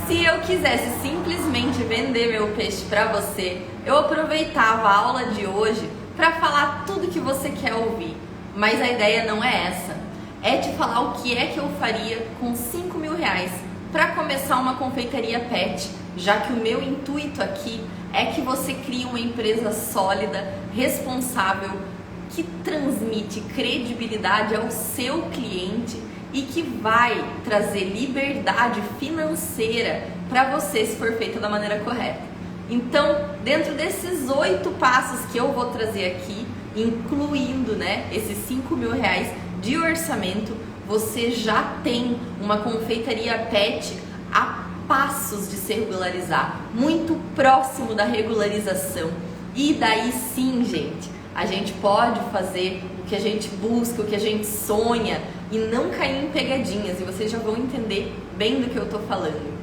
Se eu quisesse simplesmente vender meu peixe para você, eu aproveitava a aula de hoje para falar tudo que você quer ouvir. Mas a ideia não é essa. É te falar o que é que eu faria com R$5.000 para começar uma confeitaria pet, já que o meu intuito aqui é que você crie uma empresa sólida, responsável, que transmite credibilidade ao seu cliente e que vai trazer liberdade financeira para você se for feita da maneira correta. Então, dentro desses 8 passos que eu vou trazer aqui, incluindo esses R$5.000 de orçamento, você já tem uma confeitaria pet a passos de se regularizar, muito próximo da regularização. E daí sim, gente, a gente pode fazer o que a gente busca, o que a gente sonha e não cair em pegadinhas, e vocês já vão entender bem do que eu tô falando.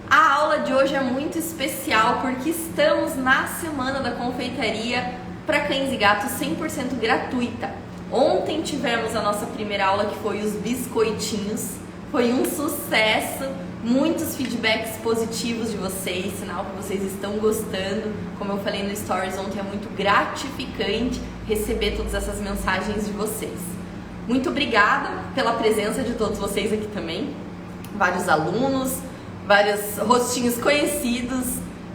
A aula de hoje é muito especial porque estamos na Semana da Confeitaria para Cães e Gatos 100% gratuita. Ontem tivemos a nossa primeira aula, que foi os biscoitinhos. Foi um sucesso, muitos feedbacks positivos de vocês, sinal que vocês estão gostando. Como eu falei no Stories ontem, é muito gratificante receber todas essas mensagens de vocês. Muito obrigada pela presença de todos vocês aqui também. Vários alunos, vários rostinhos conhecidos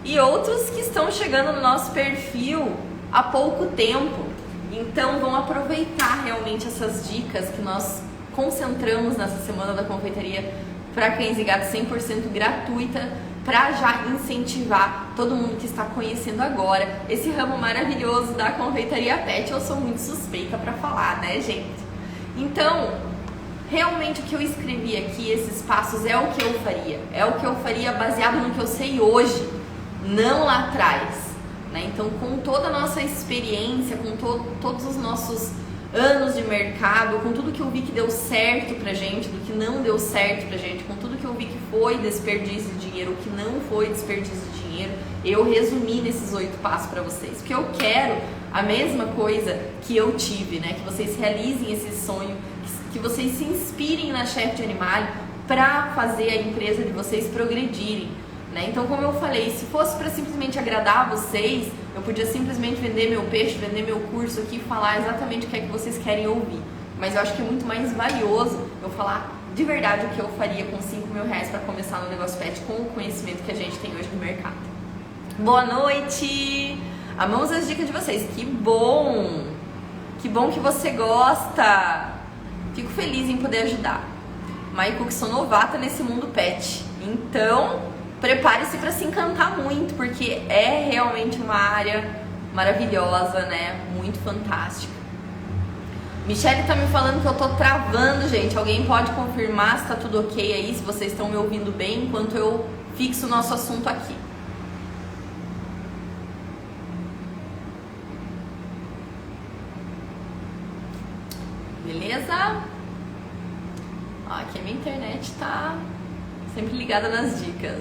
e outros que estão chegando no nosso perfil há pouco tempo. Então vão aproveitar realmente essas dicas que nós concentramos nessa Semana da Confeitaria para Cães e Gatos 100% gratuita, para já incentivar todo mundo que está conhecendo agora esse ramo maravilhoso da confeitaria pet. Eu sou muito suspeita para falar, né, gente? Então, realmente o que eu escrevi aqui, esses passos, é o que eu faria. É o que eu faria baseado no que eu sei hoje, não lá atrás. Então, com toda a nossa experiência, com todos os nossos anos de mercado, com tudo que eu vi que deu certo pra gente, do que não deu certo pra gente, com tudo que eu vi que foi desperdício de dinheiro, o que não foi desperdício de dinheiro, eu resumi nesses 8 passos pra vocês. Porque eu quero a mesma coisa que eu tive, que vocês realizem esse sonho, que vocês se inspirem na Chef de Animale pra fazer a empresa de vocês progredirem. Então, como eu falei, se fosse para simplesmente agradar vocês, eu podia simplesmente vender meu peixe, vender meu curso aqui e falar exatamente o que é que vocês querem ouvir. Mas eu acho que é muito mais valioso eu falar de verdade o que eu faria com R$5.000 para começar no negócio pet com o conhecimento que a gente tem hoje no mercado. Boa noite! Amamos as dicas de vocês. Que bom! Que bom que você gosta! Fico feliz em poder ajudar. Maico, que sou novata nesse mundo pet. Então, prepare-se para se encantar muito, porque é realmente uma área maravilhosa, muito fantástica. Michelle tá me falando que eu tô travando, gente. Alguém pode confirmar se tá tudo ok aí, se vocês estão me ouvindo bem, enquanto eu fixo o nosso assunto aqui. Beleza? Ó, aqui a minha internet tá sempre ligada nas dicas.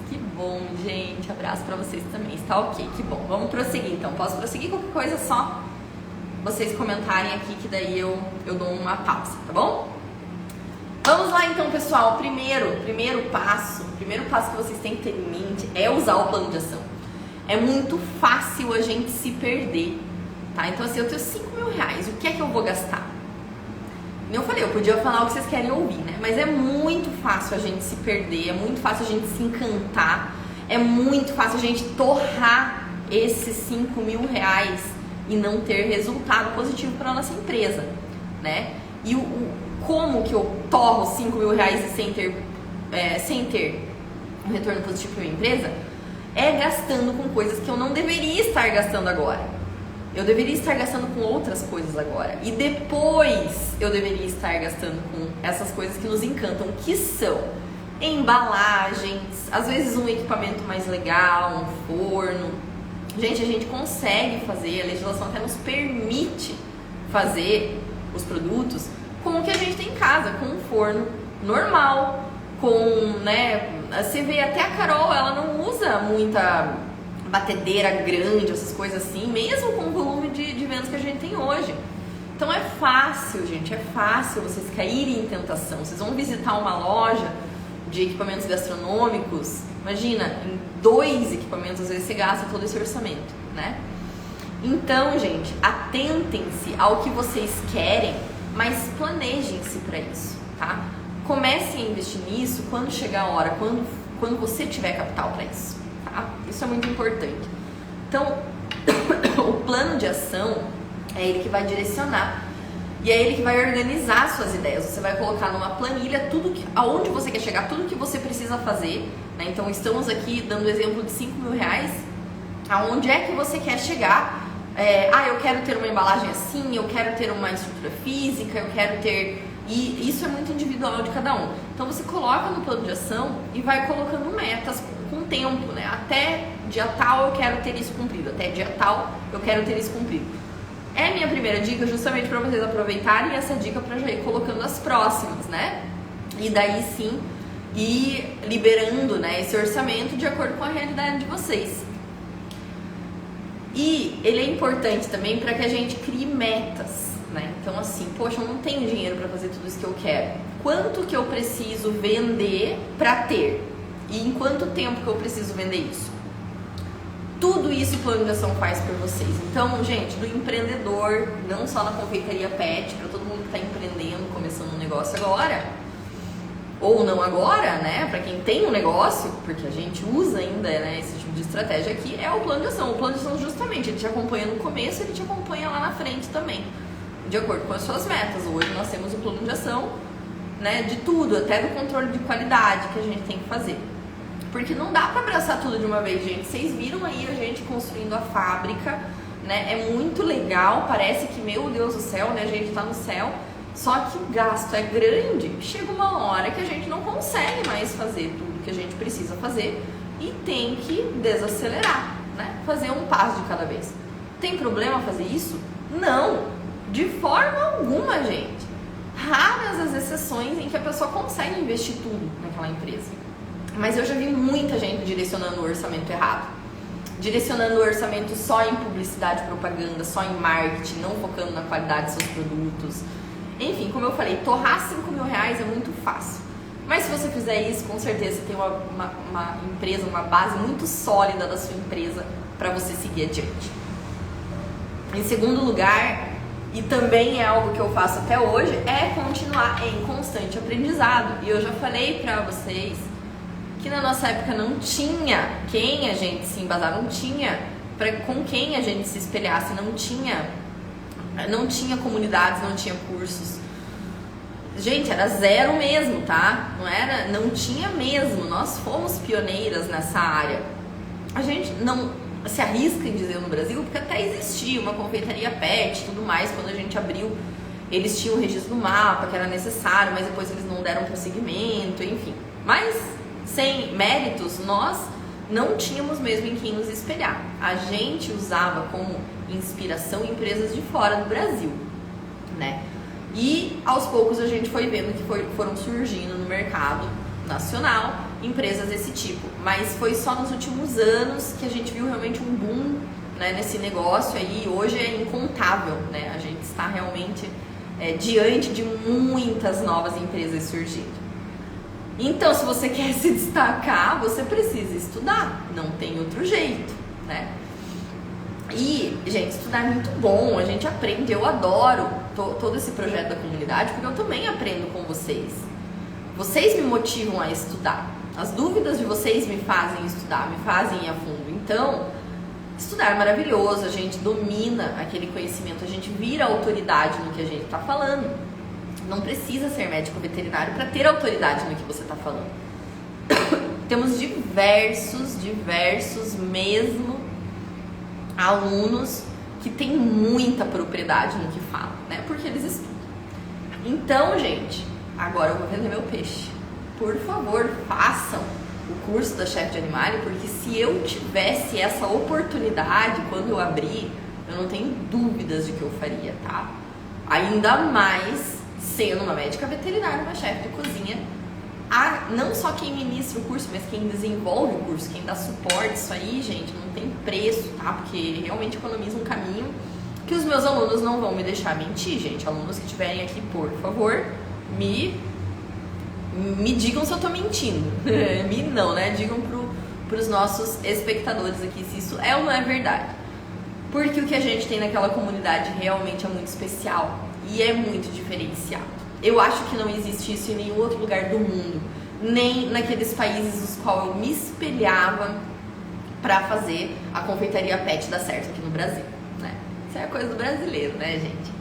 Que bom, gente. Abraço pra vocês também. Está ok, que bom. Vamos prosseguir então. Posso prosseguir? Qualquer coisa, só vocês comentarem aqui, que daí eu dou uma pausa, tá bom? Vamos lá então, pessoal. O primeiro passo que vocês têm que ter em mente é usar o plano de ação. É muito fácil a gente se perder, tá? Então assim, eu tenho R$5.000. O que é que eu vou gastar? Eu falei, eu podia falar o que vocês querem ouvir, mas é muito fácil a gente se perder, é muito fácil a gente se encantar, é muito fácil a gente torrar esses R$5.000 e não ter resultado positivo para a nossa empresa, E como que eu torro R$5.000 sem ter um retorno positivo para minha empresa? É gastando com coisas que eu não deveria estar gastando agora. Eu deveria estar gastando com outras coisas agora. E depois eu deveria estar gastando com essas coisas que nos encantam, que são embalagens, às vezes um equipamento mais legal, um forno. Gente, a gente consegue fazer, a legislação até nos permite fazer os produtos com o que a gente tem em casa, com um forno normal, com, você vê até a Carol, ela não usa muita batedeira grande, essas coisas assim, mesmo com o volume de vendas que a gente tem hoje. Então é fácil, gente, é fácil vocês caírem em tentação. Vocês vão visitar uma loja de equipamentos gastronômicos, imagina, em 2 equipamentos, às vezes você gasta todo esse orçamento, né? Então, gente, atentem-se ao que vocês querem, mas planejem-se para isso, tá? Comecem a investir nisso quando chegar a hora, quando você tiver capital para isso, tá? Isso é muito importante. Então, o plano de ação é ele que vai direcionar e é ele que vai organizar suas ideias. Você vai colocar numa planilha aonde você quer chegar, tudo que você precisa fazer, né? Então, estamos aqui dando o exemplo de R$5.000, aonde é que você quer chegar. Eu quero ter uma embalagem assim, eu quero ter uma estrutura física, eu quero ter... E isso é muito individual de cada um. Então você coloca no plano de ação e vai colocando metas com tempo, né? Até dia tal eu quero ter isso cumprido, até dia tal eu quero ter isso cumprido. É minha primeira dica justamente para vocês aproveitarem essa dica para já ir colocando as próximas, né? E daí sim ir liberando, né, esse orçamento de acordo com a realidade de vocês. E ele é importante também para que a gente crie metas, né? Então assim, poxa, eu não tenho dinheiro para fazer tudo isso que eu quero. Quanto que eu preciso vender para ter? E em quanto tempo que eu preciso vender isso? Tudo isso o plano de ação faz por vocês. Então, gente, do empreendedor, não só na confeitaria pet, para todo mundo que está empreendendo, começando um negócio agora, ou não agora, né? Para quem tem um negócio, porque a gente usa ainda, né, esse tipo de estratégia aqui, é o plano de ação. O plano de ação justamente, ele te acompanha no começo, ele te acompanha lá na frente também, de acordo com as suas metas. Hoje nós temos o plano de ação, né, de tudo, até do controle de qualidade que a gente tem que fazer. Porque não dá para abraçar tudo de uma vez, gente. Vocês viram aí a gente construindo a fábrica, né? É muito legal, parece que, meu Deus do céu, né? A gente tá no céu. Só que o gasto é grande. Chega uma hora que a gente não consegue mais fazer tudo que a gente precisa fazer e tem que desacelerar, né? Fazer um passo de cada vez. Tem problema fazer isso? Não, de forma alguma, gente. Raras as exceções em que a pessoa consegue investir tudo naquela empresa. Mas eu já vi muita gente direcionando o orçamento errado. Direcionando o orçamento só em publicidade e propaganda, só em marketing, não focando na qualidade dos seus produtos. Enfim, como eu falei, torrar R$5.000 é muito fácil. Mas se você fizer isso, com certeza você tem uma empresa, uma base muito sólida da sua empresa para você seguir adiante. Em segundo lugar, e também é algo que eu faço até hoje, é continuar em constante aprendizado. E eu já falei para vocês que na nossa época não tinha quem a gente se embasar, não tinha com quem a gente se espelhasse, não tinha comunidades, não tinha cursos. Gente, era zero mesmo, tá? Não tinha mesmo. Nós fomos pioneiras nessa área. A gente não se arrisca em dizer no Brasil, porque até existia uma confeitaria pet e tudo mais. Quando a gente abriu, eles tinham o registro do mapa, que era necessário, mas depois eles não deram prosseguimento, enfim. Mas sem méritos, nós não tínhamos mesmo em quem nos espelhar. A gente usava como inspiração empresas de fora do Brasil, né? E aos poucos a gente foi vendo que foram surgindo no mercado nacional empresas desse tipo. Mas foi só nos últimos anos que a gente viu realmente um boom, né, nesse negócio aí. Hoje é incontável, né? A gente está realmente diante de muitas novas empresas surgindo. Então, se você quer se destacar, você precisa estudar, não tem outro jeito, né? E, gente, estudar é muito bom, a gente aprende, eu adoro todo esse projeto da comunidade, porque eu também aprendo com vocês. Vocês me motivam a estudar, as dúvidas de vocês me fazem estudar, me fazem ir a fundo. Então, estudar é maravilhoso, a gente domina aquele conhecimento, a gente vira autoridade no que a gente está falando. Não precisa ser médico veterinário para ter autoridade no que você está falando. Temos diversos mesmo alunos que têm muita propriedade no que falam, né? Porque eles estudam. Então, gente, agora eu vou vender meu peixe. Por favor, façam o curso da Chefe de Animale, porque se eu tivesse essa oportunidade quando eu abrir, eu não tenho dúvidas de que eu faria, tá? Ainda mais sendo uma médica veterinária, uma chefe de cozinha, não só quem ministra o curso, mas quem desenvolve o curso, quem dá suporte, isso aí, gente, não tem preço, tá? Porque realmente economiza um caminho que os meus alunos não vão me deixar mentir, gente. Alunos que estiverem aqui, por favor, me Me digam se eu tô mentindo. Me não, né? Digam pros nossos espectadores aqui se isso é ou não é verdade. Porque o que a gente tem naquela comunidade realmente é muito especial e é muito diferenciado. Eu acho que não existe isso em nenhum outro lugar do mundo, nem naqueles países nos quais eu me espelhava para fazer a confeitaria pet dar certo aqui no Brasil, né? Isso é coisa do brasileiro, né, gente?